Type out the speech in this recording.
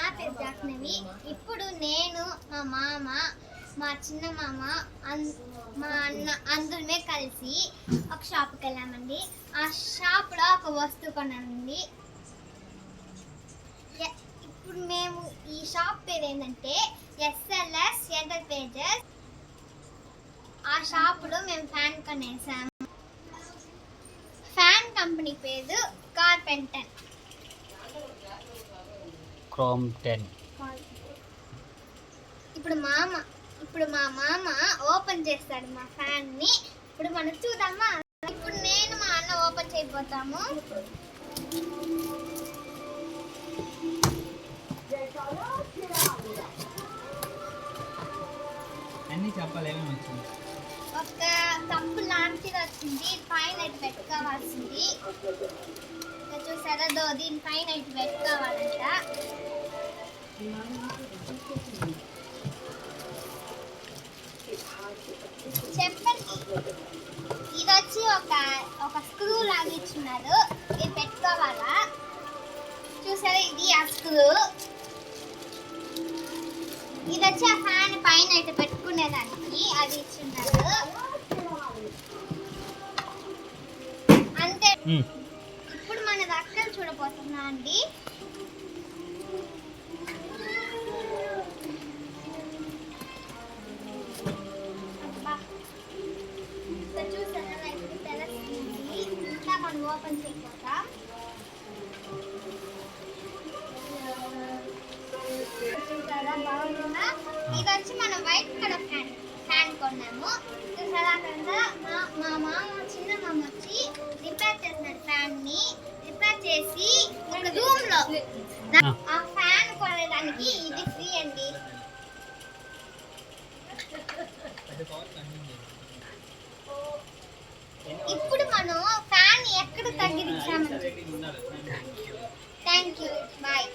నా పేరు జాహ్నవి. ఇప్పుడు నేను మా మామ, మా చిన్న మామ, మా అన్న అందరమే కలిసి ఒక షాప్కి వెళ్ళామండి. ఆ షాప్లో ఒక వస్తువు కొన్నామండి. ఇప్పుడు మేము ఈ షాప్ పేరు ఏంటంటే ఎస్ఎల్ఎస్ ఎంటర్ప్రైజెస్. ఆ షాపులో మేము ఫ్యాన్ కొనేసాము. ఫ్యాన్ కంపెనీ పేరు కార్పెంటర్ క్రాంప్టన్. ఇప్పుడు మా మామ ఓపెన్ చేస్తాడు మా ఫ్యాన్ ని. ఇప్పుడు మనం చూద్దామా. ఇప్పుడు నేను మా అన్న ఓపెన్ చేయబోతాము. అన్ని చెప్పలేమో వచ్చింది. ఒక కప్పు లాంటిది వచ్చింది. పైన ఇటు పెట్టుకోవాల్సింది. చూసారా, దీనిపైన ఇటు పెట్టుకోవాలంట. చెప్పండి, ఇది వచ్చి ఒక స్క్రూ లాగా ఇచ్చినారు. ఇది పెట్టుకోవాలా. చూసారా, ఇది ఆ స్క్రూ. ఇది వచ్చి ఆ ఫ్యాన్ పైన ఇటు పెట్టుకునేదానికి అది ఇచ్చిన్నారు. అంతే. ఇప్పుడు మన రక్కలు చూడబోతున్నా అండి. చూసారా, ఇప్పుడు తెలుస్తుంది. ఇంకా మనం ఓపెన్ చేయబోతాం. చూసారా, బాగుందా. ఇది వచ్చి మనం వైట్ కలర్ ఫ్యాన్ కొన్నాము. చూసారా, మా మామ చిన్న మామ వచ్చి రిపేర్ చేస్తున్నాడు. ఫ్యాన్ ని రిపేర్ చేసి ఒక రూమ్ లో ఆ ఫ్యాన్ కొనడానికి ఇది ఫ్రీ అండి. ఇప్పుడు మనం ఫ్యాన్ ఎక్కడ తగ్గించాము. Thank you, bye.